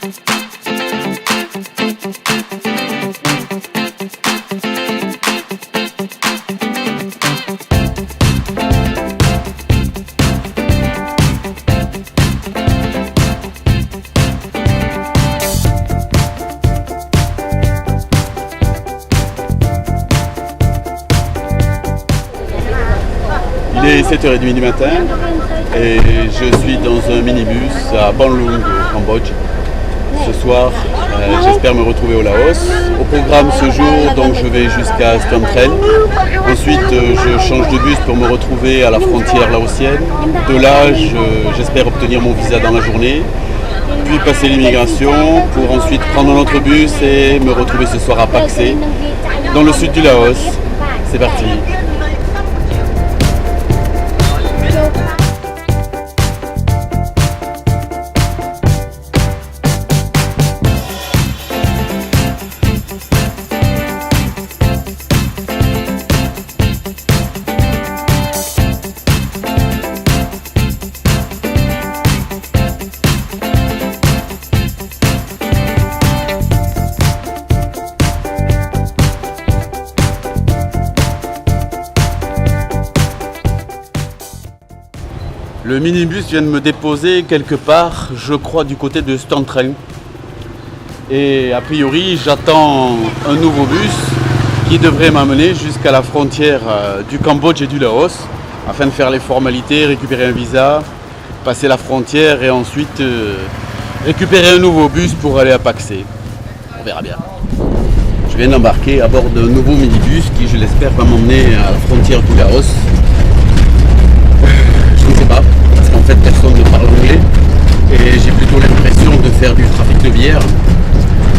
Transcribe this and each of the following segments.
Il est 7h30 du matin et je suis dans un minibus à Bandlung au Cambodge. Ce soir, j'espère me retrouver au Laos. Au programme ce jour, donc je vais jusqu'à Stom Treng. Ensuite, je change de bus pour me retrouver à la frontière laotienne. De là, j'espère obtenir mon visa dans la journée, puis passer l'immigration pour ensuite prendre un autre bus et me retrouver ce soir à Pak-se, dans le sud du Laos. C'est parti. Le minibus vient de me déposer quelque part, je crois du côté de Stom Treng. Et a priori, j'attends un nouveau bus qui devrait m'amener jusqu'à la frontière du Cambodge et du Laos afin de faire les formalités, récupérer un visa, passer la frontière et ensuite récupérer un nouveau bus pour aller à Pak-se. On verra bien. Je viens d'embarquer à bord d'un nouveau minibus qui, je l'espère, va m'emmener à la frontière du Laos. Je ne sais pas, parce qu'en fait personne ne parle anglais et j'ai plutôt l'impression de faire du trafic de bière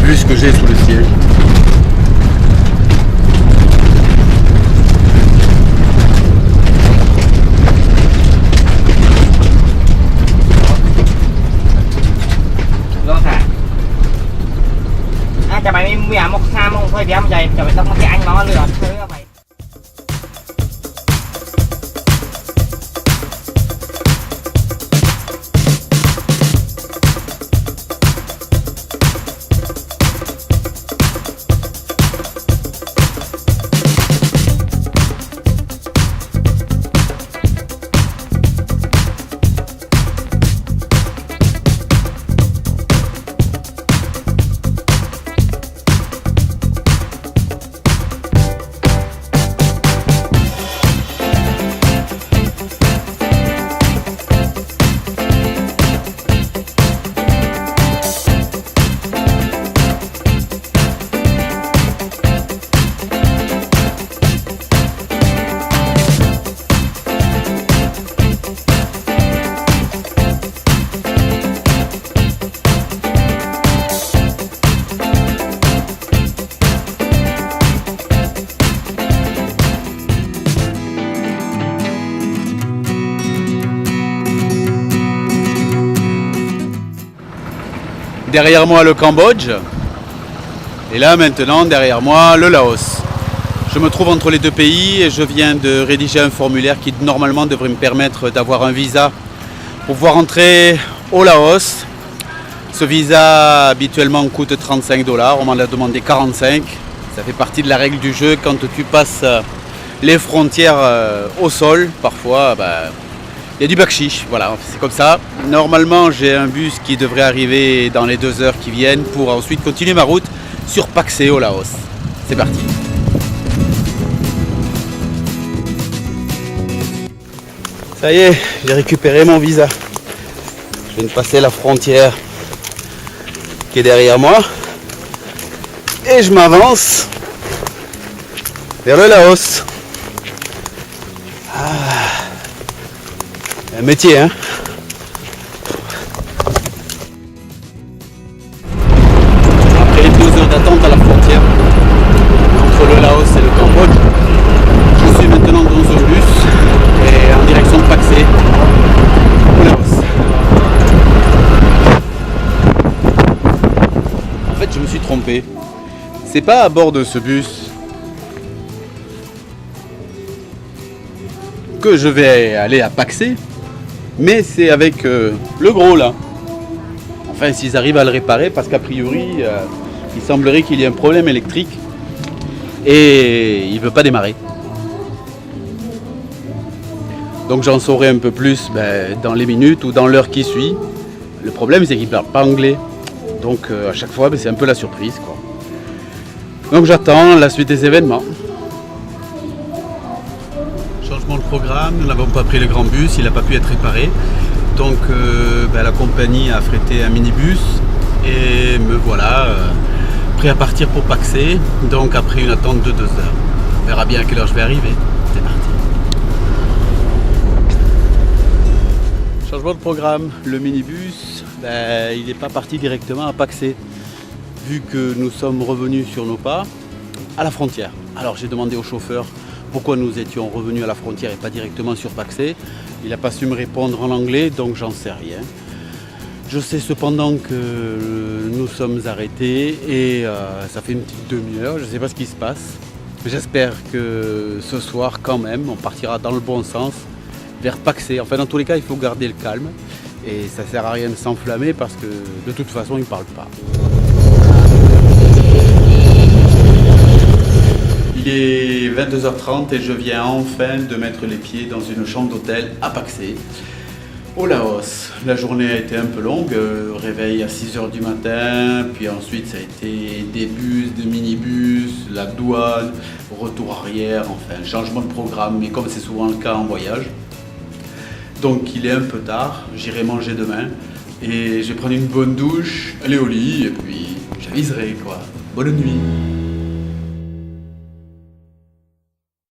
vu ce que j'ai sous le siège. Derrière moi le Cambodge et là maintenant derrière moi le Laos. Je me trouve entre les deux pays et je viens de rédiger un formulaire qui normalement devrait me permettre d'avoir un visa pour pouvoir entrer au Laos. Ce visa habituellement coûte $35, on m'en a demandé 45. Ça fait partie de la règle du jeu quand tu passes les frontières au sol. Parfois il y a du bakshish, voilà, c'est comme ça. Normalement, j'ai un bus qui devrait arriver dans les 2 heures qui viennent pour ensuite continuer ma route sur Pak-se au Laos. C'est parti. Ça y est, j'ai récupéré mon visa. Je viens de passer la frontière qui est derrière moi et je m'avance vers le Laos. Un métier, hein. Après 2 heures d'attente à la frontière entre le Laos et le Cambodge, je suis maintenant dans un bus et en direction de Pak-se au Laos. En fait, je me suis trompé. C'est pas à bord de ce bus que je vais aller à Pak-se. Mais c'est avec le gros là. Enfin, s'ils arrivent à le réparer, parce qu'a priori, il semblerait qu'il y ait un problème électrique et il ne veut pas démarrer. Donc j'en saurai un peu plus dans les minutes ou dans l'heure qui suit. Le problème, c'est qu'il ne parle pas anglais. Donc à chaque fois, c'est un peu la surprise, quoi. Donc j'attends la suite des événements. Changement de programme, nous n'avons pas pris le grand bus, il n'a pas pu être réparé. Donc la compagnie a affrété un minibus et me voilà prêt à partir pour Paxé. Donc après une attente de 2 heures. On verra bien à quelle heure je vais arriver. C'est parti. Changement de programme, le minibus, il n'est pas parti directement à Paxé, vu que nous sommes revenus sur nos pas à la frontière. Alors j'ai demandé au chauffeur pourquoi nous étions revenus à la frontière et pas directement sur Paxé. Il n'a pas su me répondre en anglais, donc j'en sais rien. Je sais cependant que nous sommes arrêtés et ça fait une petite demi-heure, je ne sais pas ce qui se passe. J'espère que ce soir quand même, on partira dans le bon sens vers Paxé. Enfin dans tous les cas, il faut garder le calme et ça ne sert à rien de s'enflammer parce que de toute façon, ils ne parlent pas. Il est 22h30 et je viens enfin de mettre les pieds dans une chambre d'hôtel à Paxé, au Laos. La journée a été un peu longue, réveil à 6h du matin, puis ensuite ça a été des bus, des minibus, la douane, retour arrière, enfin changement de programme, mais comme c'est souvent le cas en voyage. Donc il est un peu tard, j'irai manger demain et je vais prendre une bonne douche, aller au lit et puis j'aviserai quoi. Bonne nuit.